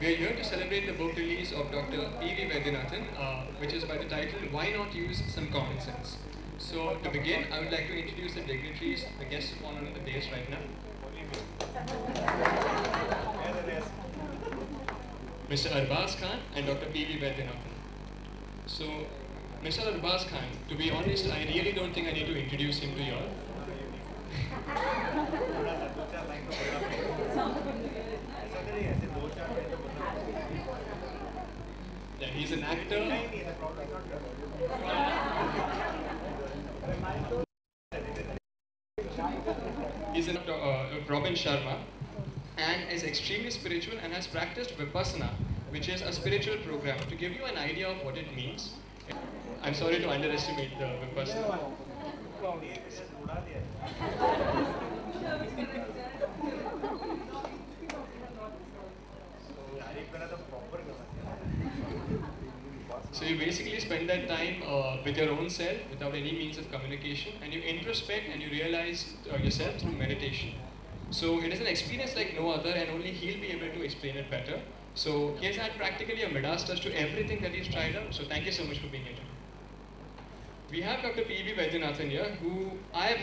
We are here to celebrate the book release of Dr. P.V. Vaidyanathan, which is by the title Why Not Use Some Common Sense. So, to begin, I would like to introduce the dignitaries, the guests of honor on the dais right now. Mr. Arbaz Khan and Dr. P.V. Vaidyanathan. So, Mr. Arbaz Khan, to be honest, I really don't think I need to introduce him to you all. Yeah, he's an actor. He's an Robin Sharma and is extremely spiritual and has practiced Vipassana, which is a spiritual program. To give you an idea of what it means, I'm sorry to underestimate the Vipassana. So you basically spend that time with your own self without any means of communication, and you introspect and you realize yourself through meditation. So it is an experience like no other, and only he'll be able to explain it better. So he has had practically a Midas touch to everything that he's tried out. So thank you so much for being here. We have Dr. P.V. Vaidyanathan here, who I have...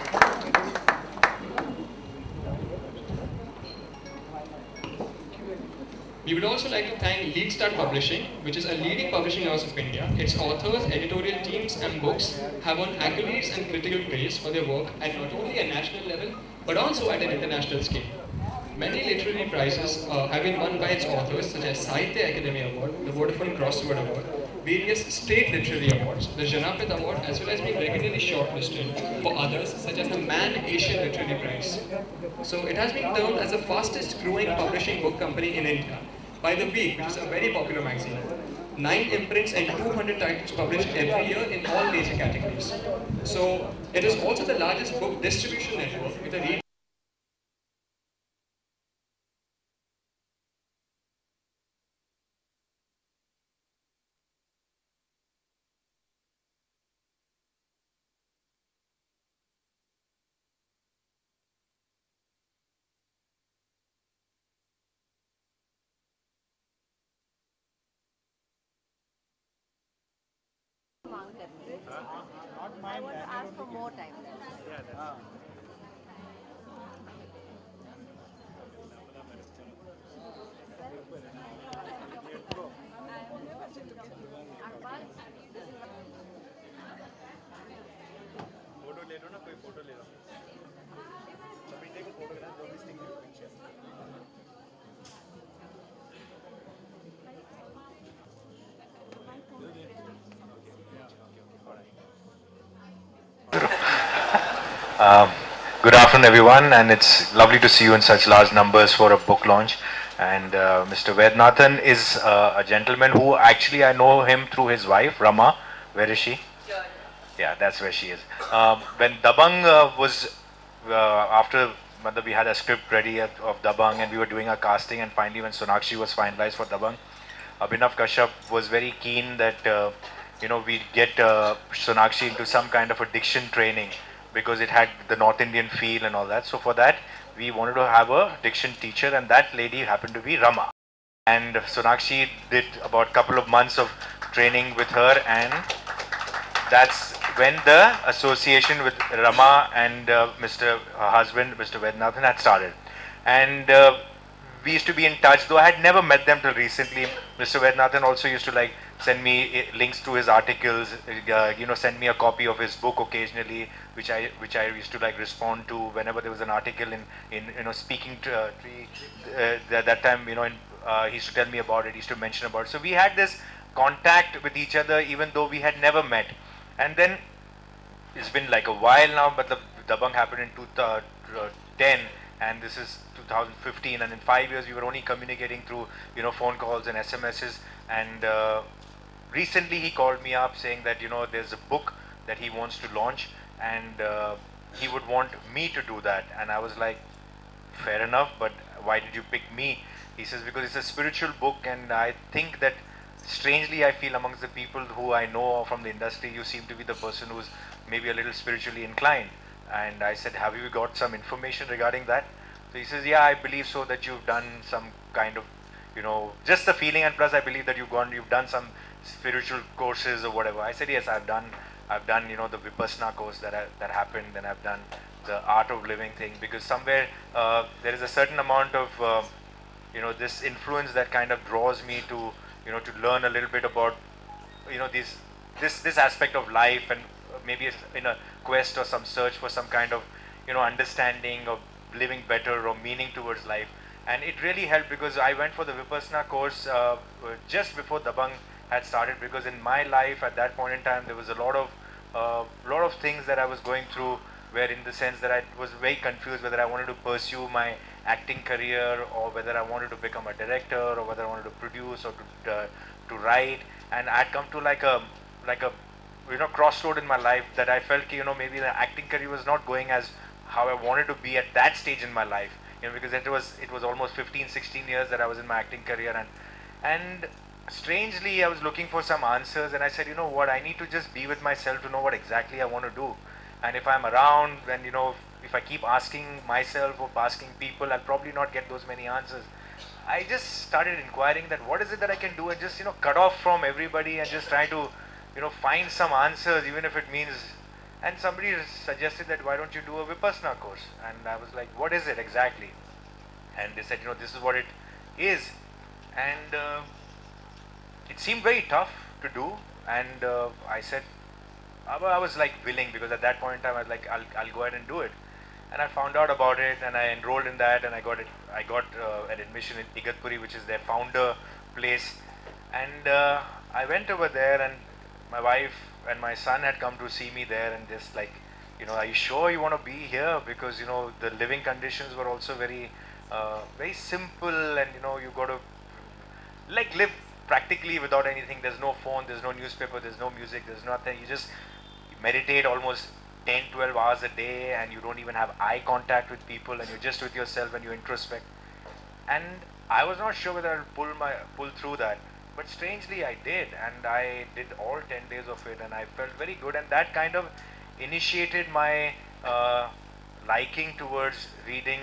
We would also like to thank Lead Start Publishing, which is a leading publishing house of India. Its authors, editorial teams and books have won accolades and critical praise for their work at not only a national level, but also at an international scale. Many literary prizes have been won by its authors, such as Sahitya Academy Award, the Vodafone Crossword Award, various state literary awards, the Janapith Award, as well as being regularly shortlisted for others, such as the Man Asian Literary Prize. So it has been termed as the fastest growing publishing book company in India by The Week, which is a very popular magazine. 9 imprints and 200 titles published every year in all major categories. So it is also the largest book distribution network with a reach. I want to ask for more time. Photo ले लो ना, कोई photo ले लो. सभी देखो photograph दो misting picture. Good afternoon, everyone, and it's lovely to see you in such large numbers for a book launch. And Mr. Vaidyanathan is a gentleman who actually I know him through his wife, Rama. Where is she? Yeah, that's where she is. When Dabang was, after we had a script ready of Dabang and we were doing a casting, and finally when Sonakshi was finalized for Dabang, Abhinav Kashyap was very keen that we get Sonakshi into some kind of a diction training because it had the North Indian feel and all that. So for that, we wanted to have a diction teacher, and that lady happened to be Rama. And Sonakshi did about a couple of months of training with her, and that's when the association with Rama and Mr. Husband, Mr. Vednathan, had started. And we used to be in touch, though I had never met them till recently. Mr. Vednathan also used to like send me links to his articles, send me a copy of his book occasionally, which I used to like respond to whenever there was an article in speaking to tree. That time, he used to tell me about it, he used to mention about it. So we had this contact with each other even though we had never met. And then it's been like a while now, but the Dabang happened in 2010 and this is 2015, and in 5 years we were only communicating through phone calls and SMSs. And recently he called me up saying that there's a book that he wants to launch, and he would want me to do that. And I was like, fair enough, but why did you pick me? He says, because it's a spiritual book, and I think that strangely I feel amongst the people who I know from the industry, you seem to be the person who's maybe a little spiritually inclined. And I said, have you got some information regarding that? So he says, yeah, I believe so, that you've done some kind of, just the feeling, and plus I believe that you've done some spiritual courses or whatever. I said, yes, I've done the Vipassana course that happened, and I've done the art of living thing, because somewhere there is a certain amount of this influence that kind of draws me to to learn a little bit about this aspect of life, and maybe in a quest or some search for some kind of understanding of living better or meaning towards life. And it really helped, because I went for the Vipassana course just before Dabang had started, because in my life at that point in time there was a lot of things that I was going through, where in the sense that I was very confused whether I wanted to pursue my acting career, or whether I wanted to become a director, or whether I wanted to produce or to write. And I had come to like a crossroad in my life, that I felt maybe the acting career was not going as how I wanted to be at that stage in my life, because it was almost 15-16 years that I was in my acting career. And strangely I was looking for some answers, and I said, what, I need to just be with myself to know what exactly I want to do. And if I'm around, then if I keep asking myself or asking people, I'll probably not get those many answers. I just started inquiring that what is it that I can do, and just cut off from everybody and just try to find some answers, even if it means. And somebody suggested that why don't you do a Vipassana course, and I was like, what is it exactly? And they said, this is what it is. And it seemed very tough to do, and I said, I was like willing, because at that point in time I was like, I'll go ahead and do it. And I found out about it, and I enrolled in that, and I got an admission in Igatpuri, which is their founder place. And I went over there, and my wife and my son had come to see me there, and just like, are you sure you want to be here? Because the living conditions were also very very simple, and you got to like live practically without anything. There's no phone, there's no newspaper, there's no music, there's nothing. You just meditate almost 10-12 hours a day, and you don't even have eye contact with people, and you're just with yourself and you introspect. And I was not sure whether I'd pull through that, but strangely I did, and I did all 10 days of it, and I felt very good. And that kind of initiated my liking towards reading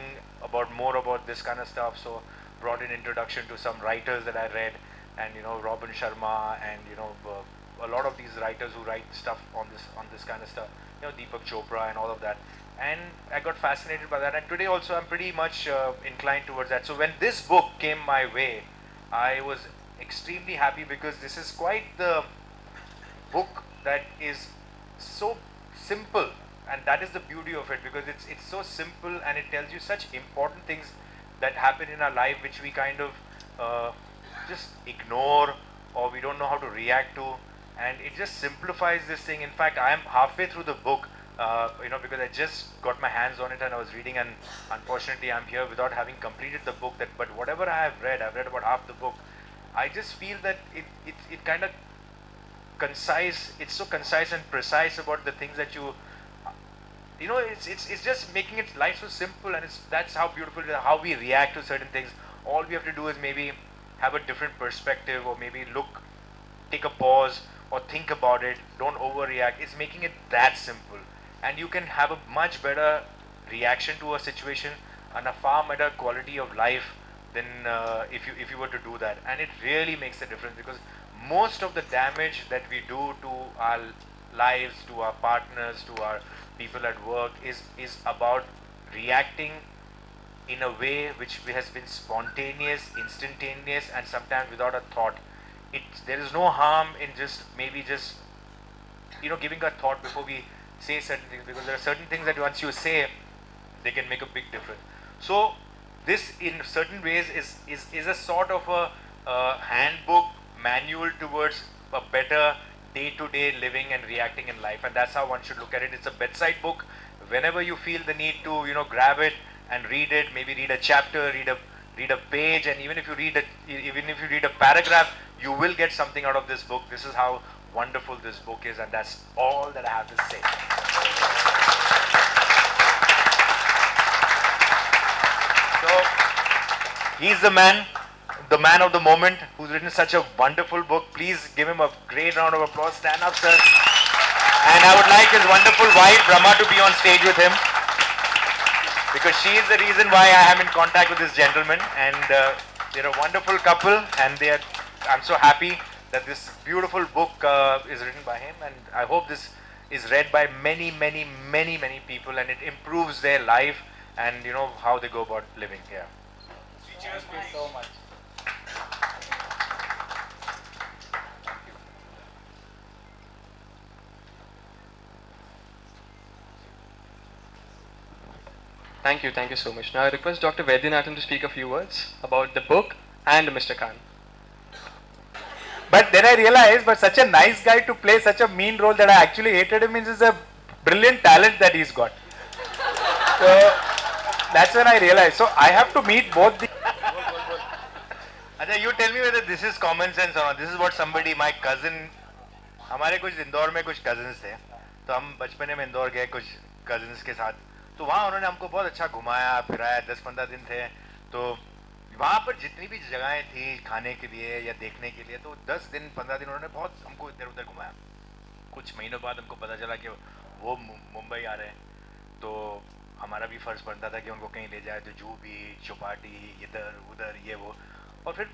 more about this kind of stuff. So brought in introduction to some writers that I read, and Robin Sharma, and a lot of these writers who write stuff on this kind of stuff, Deepak Chopra and all of that. And I got fascinated by that, and today also I'm pretty much inclined towards that. So when this book came my way, I was extremely happy, because this is quite the book that is so simple, and that is the beauty of it, because it's so simple, and it tells you such important things that happen in our life, which we kind of just ignore, or we don't know how to react to. And it just simplifies this thing. In fact, I am halfway through the book, because I just got my hands on it and I was reading, and unfortunately I'm here without having completed the book. But whatever I have read, I've read about half the book. I just feel that it kind of concise. It's so concise and precise about the things that it's just making it life so simple, and that's how beautiful it is, how we react to certain things. All we have to do is maybe have a different perspective, or maybe take a pause, or think about it. Don't overreact. It's making it that simple, and you can have a much better reaction to a situation and a far better quality of life than if you were to do that. And it really makes a difference, because most of the damage that we do to our lives, to our partners, to our people at work is about reacting in a way which has been spontaneous, instantaneous, and sometimes without a thought. There is no harm in just maybe just giving a thought before we say certain things, because there are certain things that once you say, they can make a big difference. So this in certain ways is a sort of a handbook manual towards a better day-to-day living and reacting in life, and that's how one should look at it. It's a bedside book. Whenever you feel the need to grab it and read it, maybe read a chapter, read a page, and even if you read a paragraph, you will get something out of this book. This is how wonderful this book is, and that's all that I have to say. So he's the man of the moment, who's written such a wonderful book. Please give him a great round of applause. Stand up, sir. And I would like his wonderful wife Rama to be on stage with him, because she is the reason why I am in contact with this gentleman, and they're a wonderful couple, and I'm so happy that this beautiful book is written by him, and I hope this is read by many people, and it improves their life and how they go about living here. Thank you so much. Thank you so much. Now I request Dr. Vaidyanathan to speak a few words about the book and Mr. Khan. But then I realized, but such a nice guy to play such a mean role that I actually hated him, means it's a brilliant talent that he's got. So that's when I realized. So I have to meet both the... Ajay, you tell me whether this is common sense or not. This is what somebody, my cousin, हमारे कुछ इंदौर में कुछ cousins थे, तो हम बचपने में इंदौर गए कुछ cousins के साथ, तो वहाँ उन्होंने हमको बहुत अच्छा घुमाया फिराया, 10-15 दिन थे, तो वहाँ पर जितनी भी जगहें थी खाने के लिए या देखने के लिए, तो 10 दिन 15 दिन उन्होंने बहुत हमको इधर उधर घुमाया. कुछ महीनों बाद हमको पता चला कि वो मुंबई आ रहे हैं, तो हमारा भी फर्ज बनता था कि उनको कहीं ले जाए, तो जूहू बीच, चौपाटी, इधर उधर ये वो. और फिर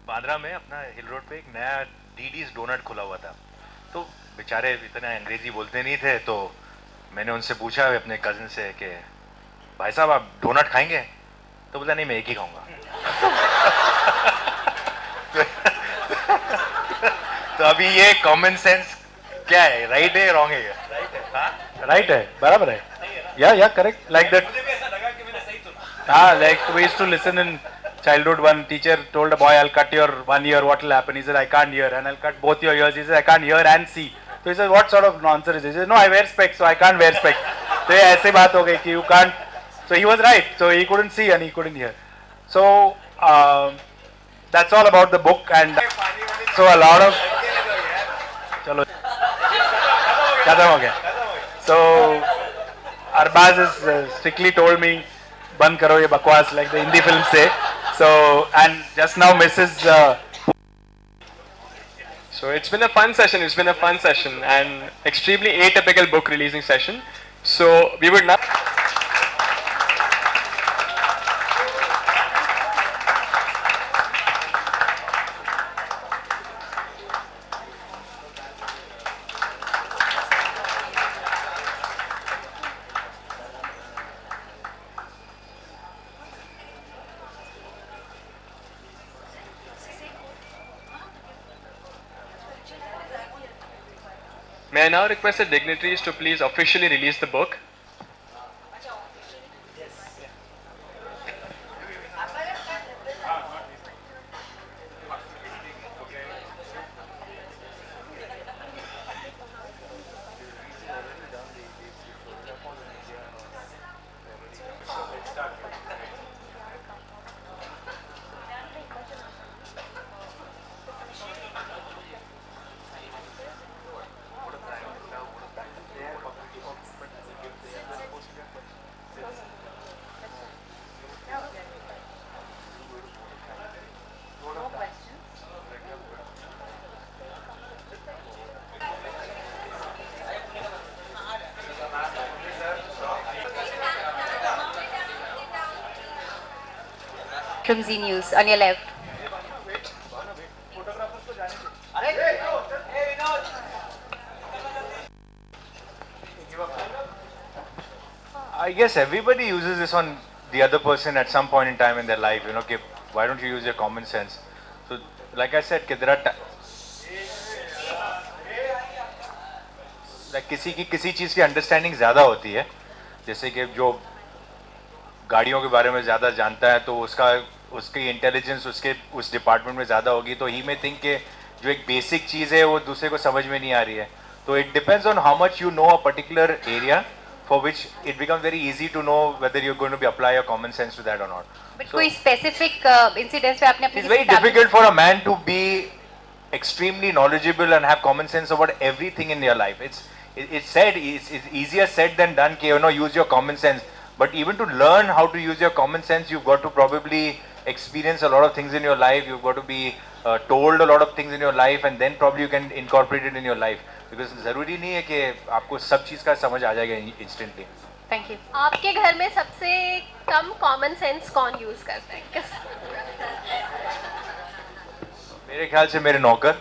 बांद्रा में अपना हिल रोड पे एक नया डीडीज डोनट खुला हुआ था, तो बेचारे इतना अंग्रेजी बोलते नहीं थे, तो मैंने उनसे पूछा अपने कजिन से कि भाई साहब आप डोनट खाएंगे, तो बोला नहीं मैं एक ही खाऊंगा. तो अभी ये कॉमन सेंस क्या है, राइट है रॉन्ग है? राइट है, बराबर है. या करेक्ट, लाइक दैट. हाँ, like we used to listen in childhood. One teacher told a boy, I'll cut your one ear, what will happen? He said, I can't hear. And I'll cut both your ears. He said, I can't hear and see. So he said, what sort of nonsense is this? He said, no, I wear specs, so I can't wear specs. So ये ऐसे बात हो गई कि you can't. So he was right. So he couldn't see and he couldn't hear. So that's all about the book. And so a lot of चलो खत्म हो गया. So Arbaz has strictly told me, बंद करो ये बकवास, like the Hindi films say. So, and just now Mrs. So it's been a fun session. It's been a fun session and extremely atypical book releasing session. So we would now. May I now request the dignitaries to please officially release the book? From Z News, on your left. I guess everybody uses this on the other person at some point in time in their life. You know, कि why don't you use your common sense? So, like I said, कि there are like किसी चीज़ की understanding ज़्यादा होती है, जैसे कि जो गाड़ियों के बारे में ज़्यादा जानता है तो उसकी इंटेलिजेंस उस डिपार्टमेंट में ज़्यादा होगी, तो ही में थिंक के जो एक बेसिक चीज़ है वो दूसरे को समझ में नहीं आ रही है. तो it depends on how much you know a particular area for which it becomes very easy to know whether you're going to be apply your common sense to that or not. But कोई specific incidents पे आपने अपनी It's very difficult for a man to be extremely knowledgeable and have common sense about everything in your life. It's easier said than done. कि you know, use your common sense. But even to learn how to use your common sense, you've got to probably experience a lot of things in your life. You've got to be told a lot of things in your life, and then probably you can incorporate it in your life. Because ज़रूरी नहीं है कि आपको सब चीज़ का समझ आ जाएगा instantly. Thank you. आपके घर में सबसे कम कॉमन सेंस कौन यूज करता है? मेरे ख्याल से मेरे नौकर.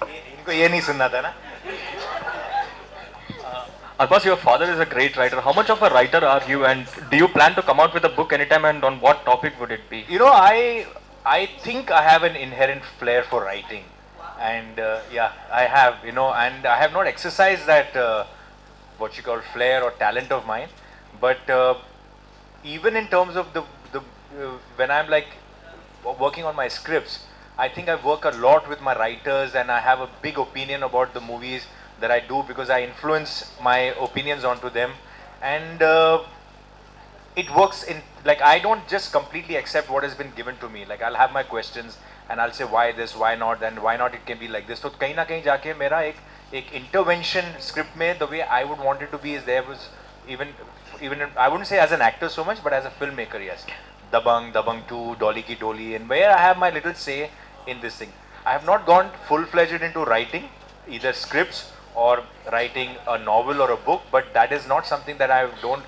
इनको ये नहीं सुनना था ना. Arbaaz, your father is a great writer. How much of a writer are you, and do you plan to come out with a book anytime, and on what topic would it be? You know, I think I have an inherent flair for writing, and yeah, I have, you know, and I have not exercised that what you call flair or talent of mine, but even in terms of the when I'm like working on my scripts, I think I work a lot with my writers, and I have a big opinion about the movies that I do because I influence my opinions onto them, and it works in, like, I don't just completely accept what has been given to me. Like, I'll have my questions and I'll say why this, why not, and why not it can be like this. So कहीं ना कहीं जाके मेरा एक intervention script में the way I would want it to be is there was even I wouldn't say as an actor so much, but as a filmmaker, yes. Dabang 2, Dolly Ki Dolly, and where I have my little say in this thing. I have not gone full-fledged into writing either scripts or writing a novel or a book, but that is not something that I don't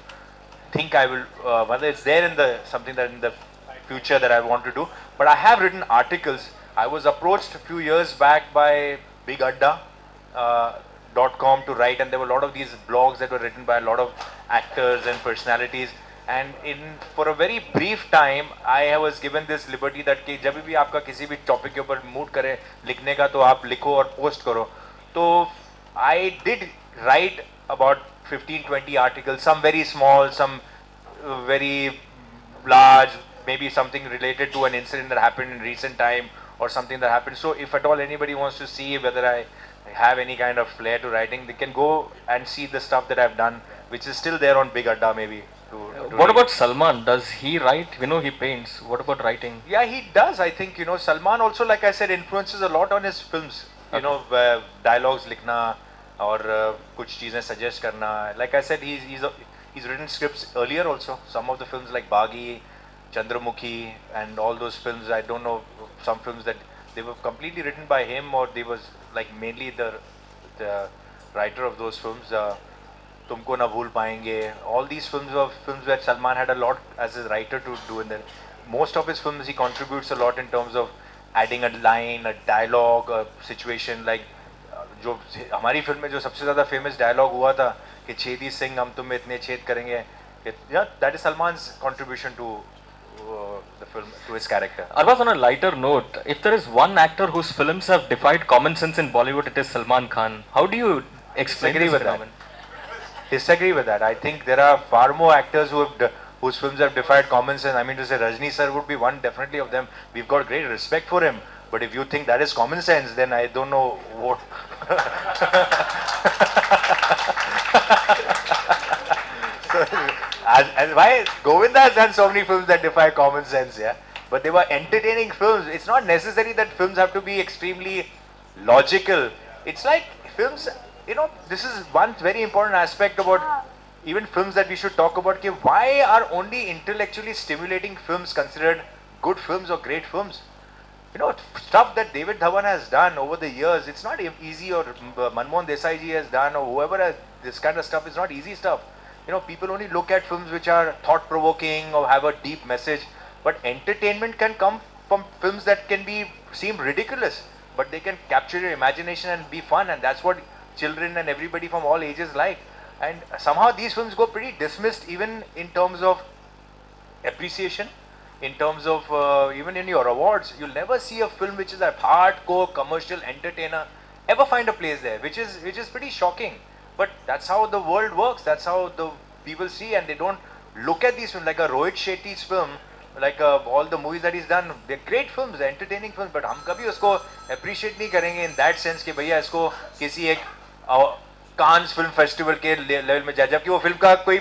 think I will, whether it's there in the something that in the future that I want to do. But I have written articles. I was approached a few years back by bigadda.com to write, and there were a lot of these blogs that were written by a lot of actors and personalities. And for a very brief time, I was given this liberty that कि जब भी आपका किसी भी topic के ऊपर mood करे लिखने का तो आप लिखो और पोस्ट करो. तो I did write about 15-20 articles, some very small, some very large, maybe something related to an incident that happened in recent time or something that happened. So if at all anybody wants to see whether I have any kind of flair to writing, they can go and see the stuff that I've done, which is still there on Big Adda maybe. What about Salman? Does he write? We know he paints. What about writing? Yeah, he does. I think, you know, Salman also, like I said, influences a lot on his films. You know, dialogues likhna or kuch cheezein suggest karna. Like I said, he's written scripts earlier also. Some of the films like Baghi, Chandramukhi, and all those films. I don't know, some films that they were completely written by him, or they was like mainly the writer of those films. Tumko Na Bhool Payenge. All these films were films where Salman had a lot as a writer to do in there. Most of his films he contributes a lot in terms of adding a line, a dialogue, a situation. Like जो हमारी film में जो सबसे ज़्यादा famous dialogue हुआ था कि छेदी सिंह हम तुम्हें इतने छेद करेंगे. Yeah, that is Salman's contribution to the film, to his character. Arbaaz, on a lighter note, if there is one actor whose films have defied common sense in Bollywood, it is Salman Khan. How do you explain this phenomenon? Disagree with that. I think there are far more actors whose films have defied common sense. I mean to say, Rajni sir would be one definitely of them. We've got great respect for him. But if you think that is common sense, then I don't know what. So, as why Govinda has done so many films that defy common sense, yeah. But they were entertaining films. It's not necessary that films have to be extremely logical. It's like films. You know, this is one very important aspect about even films that we should talk about. Why are only intellectually stimulating films considered good films or great films? You know, stuff that David Dhawan has done over the years, it's not easy, or Manmohan Desai ji has done, or whoever has this kind of stuff, it's not easy stuff. You know, people only look at films which are thought-provoking or have a deep message, but entertainment can come from films that can seem ridiculous, but they can capture your imagination and be fun, and that's what children and everybody from all ages like. and somehow these films go pretty dismissed even in terms of appreciation, in terms of even in your awards. You'll never see a film which is a hardcore commercial entertainer ever find a place there, which is pretty shocking. But that's how the world works. That's how the people see, and they don't look at these films like a Rohit Shetty's film, like all the movies that he's done. They're great films, they're entertaining films, but हम कभी उसको appreciate नहीं करेंगे in that sense कि भैया इसको किसी एक कांस फिल्म फेस्टिवल के लेवल में जाए, जबकि वो फिल्म का कोई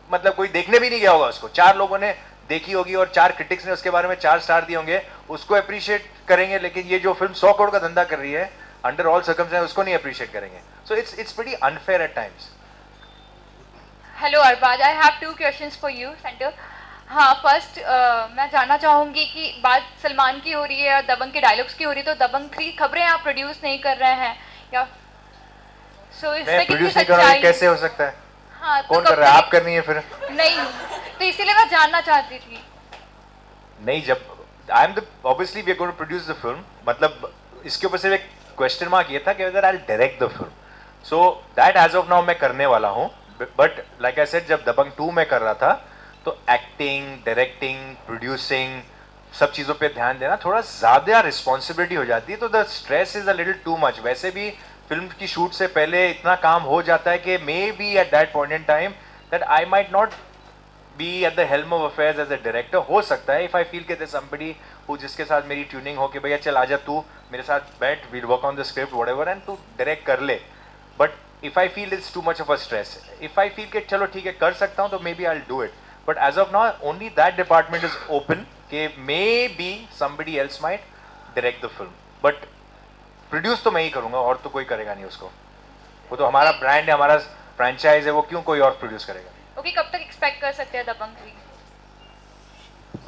मतलब कोई देखने भी नहीं गया होगा उसको, 4 लोगों ने देखी होगी और 4 क्रिटिक्स ने उसके बारे में 4 स्टार दिए होंगे, उसको अप्रिशिएट करेंगे. लेकिन ये जो फिल्म 100 करोड़ का धंधा कर रही है अंडर ऑल सर्कमस्टेंसेस उसको नहीं अप्रिशिएट करेंगे. So it's pretty unfair at times. Hello Arbaaz, I have 2 questions for you centre. हाँ, फर्स्ट मैं जानना चाहूँगी कि बात सलमान की हो रही है और दबंग के डायलॉग्स की हो रही है, तो दबंग 3 खबरें आप प्रोड्यूस नहीं कर रहे हैं या मैं प्रोड्यूस नहीं कर रहा हूँ, कैसे हो सकता है? हाँ, कौन कर रहा है? आप करनी है फिर? नहीं, तो इसीलिए मैं जानना चाहती थी. नहीं, जब I am the obviously we are going to produce the film, मतलब इसके ऊपर सिर्फ एक क्वेश्चन मार्क ये था कि whether I will direct the film. So that as of now मैं करने वाला हूँ. बट लाइक आई सेड, जब दबंग 2 में कर रहा था तो एक्टिंग, डायरेक्टिंग, प्रोड्यूसिंग, सब चीज़ों पे ध्यान देना थोड़ा ज़्यादा रिस्पॉन्सिबिलिटी हो जाती है, तो the stress is a little too much. वैसे भी फिल्म की शूट से पहले इतना काम हो जाता है कि maybe at that point in time that I might not be at the helm of affairs as a director. हो सकता है इफ आई फील के देयर समबडी हु जिसके साथ मेरी ट्यूनिंग हो कि भैया चल आजा तू मेरे साथ बैठ, we'll work on the script whatever and तू डायरेक्ट कर ले. But if I feel it's too much of a stress, if I feel कि चलो ठीक है कर सकता हूँ तो maybe I will do it. But as of now, only that department is open. कि maybe somebody else might direct the film. But produce तो मैं ही करूँगा और तो कोई करेगा नहीं उसको. वो तो हमारा ब्रांड है, हमारा फ्रेंचाइज है, वो क्यों कोई और प्रोड्यूस करेगा? ओके, कब तक एक्सपेक्ट कर सकते हैं दबंग 3?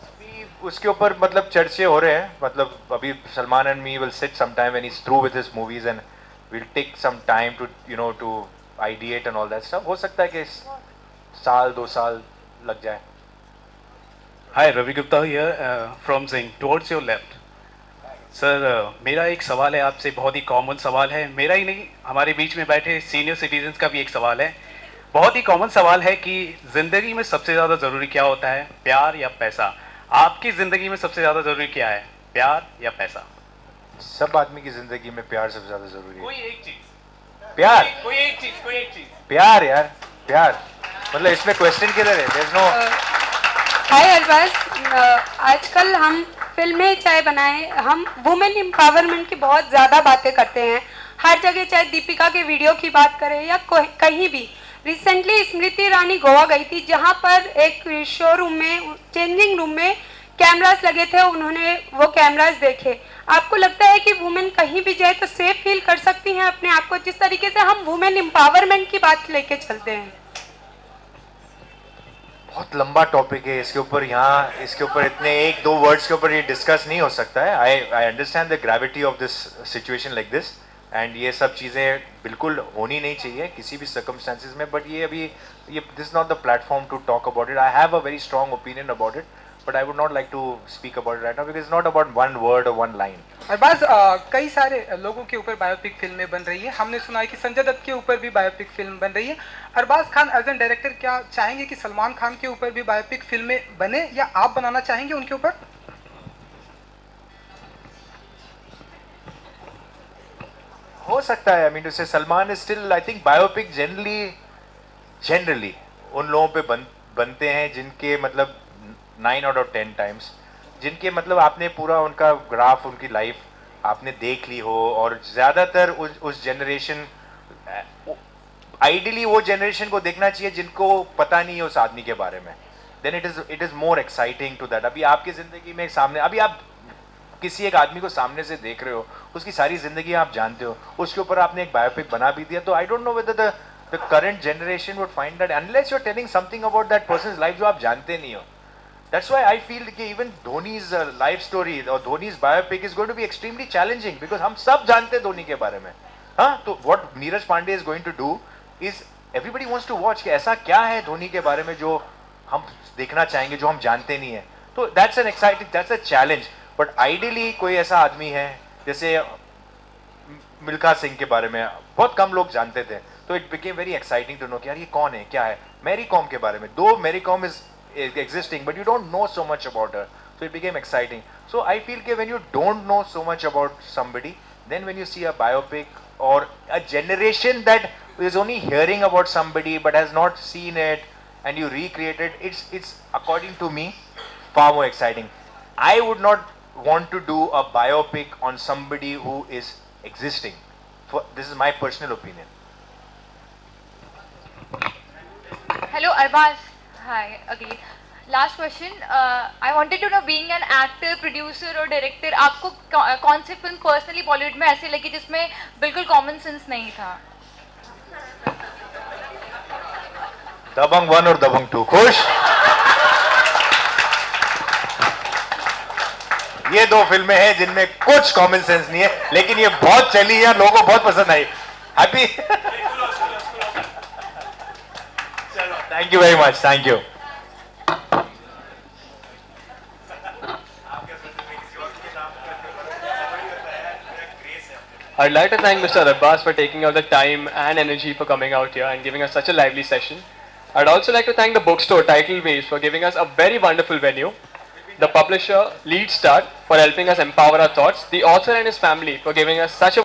अभी उसके ऊपर मतलब चर्चे हो रहे हैं. मतलब अभी Salman and me will sit some time when he is through with his movies and will take some time to you know to ideate and all that stuff. हो सकता है कि साल 2 साल लग जाए. Hi, Ravi Gupta here from Zing. Towards your left sir, मेरा एक सवाल है आपसे, बहुत ही कॉमन सवाल है. मेरा ही नहीं, हमारे बीच में बैठे सीनियर सिटीजन्स का भी एक सवाल है. बहुत ही कॉमन सवाल है कि ज़िंदगी में सबसे ज़्यादा ज़रूरी क्या होता है, प्यार या पैसा? आपकी ज़िंदगी में सबसे ज़्यादा ज़रूरी क्या है, प्यार या पैसा? सब आदमी की ज़िंदगी में प्यार सबसे ज़्यादा ज़रूरी है. कोई एक चीज़, प्यार, कोई एक चीज़. प्यार यार, प्यार. मतलब इसमें क्वेश्चन किधर है? There is no. Hi Arbaaz, आजकल हम फिल्में चाहे बनाएं, हम वुमेन एम्पावरमेंट की बहुत ज़्यादा बातें करते हैं हर जगह, चाहे दीपिका के वीडियो की बात करें या कहीं भी. रिसेंटली स्मृति ईरानी गोवा गई थी, जहां पर एक शोरूम में, चेंजिंग रूम में कैमरास लगे थे, उन्होंने वो कैमरास देखे. आपको लगता है कि वुमेन कहीं भी जाए तो सेफ फील कर सकती हैं अपने आप को, जिस तरीके से हम वुमेन एम्पावरमेंट की बात लेके चलते हैं? बहुत लंबा टॉपिक है, इसके ऊपर यहाँ इसके ऊपर इतने 1-2 वर्ड्स के ऊपर ये डिस्कस नहीं हो सकता है. I understand the gravity of this situation like this, and ये सब चीज़ें बिल्कुल होनी नहीं चाहिए किसी भी सर्कमस्टेंसेस में. बट ये अभी this not the platform to talk about it. I have a very strong opinion about it, but I would not like to speak about it right now because it's not about one word or one line. Arbaaz, कई सारे लोगों के ऊपर biopic फिल्में बन रही है. हमने सुना है कि संजय दत्त के ऊपर भी बायोपिक फिल्म बन रही है. Arbaaz Khan as an director क्या चाहेंगे कि सलमान खान के ऊपर भी बायोपिक फिल्में बने, या आप बनाना चाहेंगे उनके ऊपर? हो सकता है. I mean to say Salman is still, I think biopic generally उन लोगों पे बनते हैं जिनके मतलब 9 out of 10 times, जिनके मतलब आपने पूरा उनका ग्राफ, उनकी लाइफ आपने देख ली हो, और ज़्यादातर उस जनरेशन, आइडियली वो जनरेशन को देखना चाहिए जिनको पता नहीं है उस आदमी के बारे में. Then it is more exciting to that. अभी आपकी ज़िंदगी में सामने, अभी आप किसी एक आदमी को सामने से देख रहे हो, उसकी सारी ज़िंदगी आप जानते हो, उसके ऊपर आपने एक बायोपिक बना भी दिया, तो I don't know whether the current generation would find that unless you are telling something about that person's life जो आप जानते नहीं हो. That's why I feel कि even धोनी's life story or धोनी's biopic is going to be extremely challenging because हम सब जानते हैं धोनी के बारे में. हाँ, तो what Neeraj Pandey is going to do is everybody wants to watch कि ऐसा क्या है धोनी के बारे में जो हम देखना चाहेंगे, जो हम जानते नहीं है. तो that's an exciting, that's a challenge. But ideally कोई ऐसा आदमी है, जैसे मिल्खा सिंह के बारे में बहुत कम लोग जानते थे, तो it became very exciting to know कि यार ये कौन है, क्या है. Mary Kom के बारे में, though Mary Kom is existing, but you don't know so much about her. So it became exciting. So I feel that when you don't know so much about somebody, then when you see a biopic or a generation that is only hearing about somebody but has not seen it, and you recreate it, it's according to me far more exciting. I would not want to do a biopic on somebody who is existing. This is my personal opinion. Hello, Arbaz. Hi again. Last question. I wanted to know, being an actor, producer or director, आपको कौन सी film personally Bollywood में ऐसी लगी जिसमें बिल्कुल common sense नहीं था? दबंग 1 और दबंग 2. खुश? ये दो फिल्में हैं जिनमें कुछ कॉमन सेंस नहीं है, लेकिन ये बहुत चली है, लोगों को बहुत पसंद आई. Happy? Thank you very much. Thank you. I'd like to thank Mr. Arbaz for taking out the time and energy for coming out here and giving us such a lively session. I'd also like to thank the bookstore Title Waves for giving us a very wonderful venue, the publisher Lead Start for helping us empower our thoughts, the author and his family for giving us such a